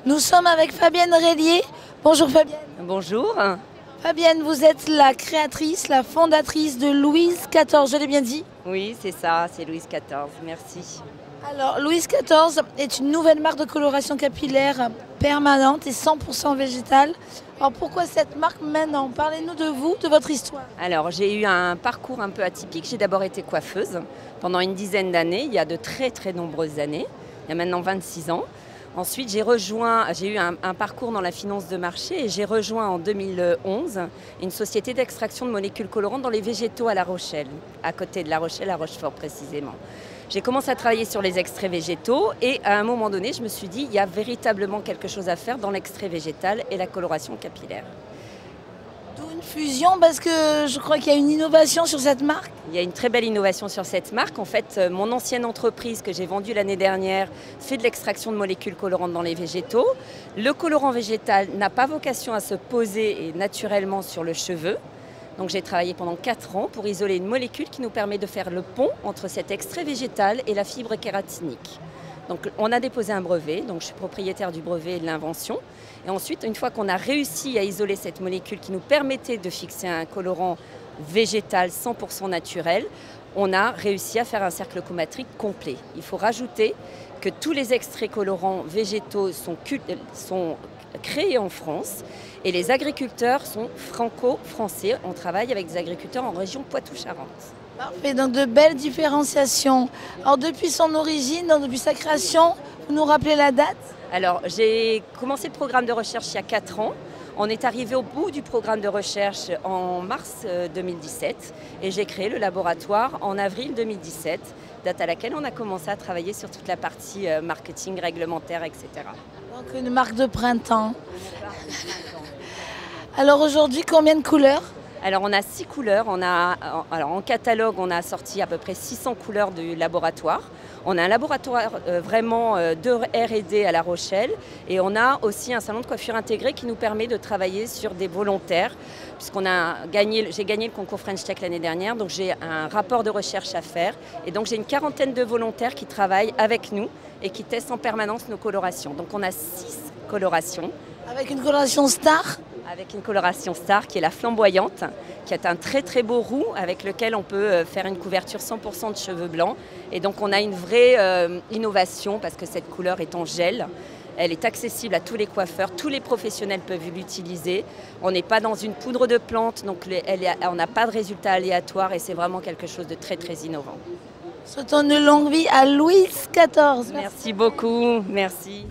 Nous sommes avec Fabienne Rélier. Bonjour Fabienne. Bonjour. Fabienne, vous êtes la créatrice, la fondatrice de Louise XIV, je l'ai bien dit? Oui, c'est ça, c'est Louise XIV, merci. Alors, Louise XIV est une nouvelle marque de coloration capillaire permanente et 100% végétale. Alors, pourquoi cette marque maintenant? Parlez-nous de vous, de votre histoire. Alors, j'ai eu un parcours un peu atypique. J'ai d'abord été coiffeuse pendant une dizaine d'années, il y a de très très nombreuses années, il y a maintenant 26 ans. Ensuite, j'ai eu un parcours dans la finance de marché et j'ai rejoint en 2011 une société d'extraction de molécules colorantes dans les végétaux à La Rochelle, à côté de La Rochelle, à Rochefort précisément. J'ai commencé à travailler sur les extraits végétaux et à un moment donné, je me suis dit, il y a véritablement quelque chose à faire dans l'extrait végétal et la coloration capillaire. D'où une fusion parce que je crois qu'il y a une innovation sur cette marque. Il y a une très belle innovation sur cette marque. En fait, mon ancienne entreprise que j'ai vendue l'année dernière fait de l'extraction de molécules colorantes dans les végétaux. Le colorant végétal n'a pas vocation à se poser naturellement sur le cheveu. Donc j'ai travaillé pendant 4 ans pour isoler une molécule qui nous permet de faire le pont entre cet extrait végétal et la fibre kératinique. Donc on a déposé un brevet, donc je suis propriétaire du brevet et de l'invention. Et ensuite, une fois qu'on a réussi à isoler cette molécule qui nous permettait de fixer un colorant végétal 100% naturel, on a réussi à faire un cercle chromatique complet. Il faut rajouter que tous les extraits colorants végétaux sont créés en France et les agriculteurs sont franco-français. On travaille avec des agriculteurs en région Poitou-Charentes. Parfait, donc de belles différenciations. Alors depuis son origine, depuis sa création, vous nous rappelez la date? Alors j'ai commencé le programme de recherche il y a 4 ans. On est arrivé au bout du programme de recherche en mars 2017 et j'ai créé le laboratoire en avril 2017, date à laquelle on a commencé à travailler sur toute la partie marketing, réglementaire, etc. Donc une marque de printemps. Alors aujourd'hui, combien de couleurs? Alors on a 6 couleurs, en catalogue on a sorti à peu près 600 couleurs du laboratoire. On a un laboratoire vraiment de R&D à La Rochelle et on a aussi un salon de coiffure intégré qui nous permet de travailler sur des volontaires j'ai gagné le concours French Tech l'année dernière, donc j'ai un rapport de recherche à faire et donc j'ai une quarantaine de volontaires qui travaillent avec nous et qui testent en permanence nos colorations. Donc on a 6 colorations. Avec une coloration star? Avec une coloration star qui est la flamboyante, qui est un très très beau roux avec lequel on peut faire une couverture 100% de cheveux blancs. Et donc on a une vraie innovation parce que cette couleur est en gel. Elle est accessible à tous les coiffeurs, tous les professionnels peuvent l'utiliser. On n'est pas dans une poudre de plante, donc on n'a pas de résultat aléatoire et c'est vraiment quelque chose de très très innovant. Souhaitons une longue vie à Louise XIV. Merci beaucoup, merci.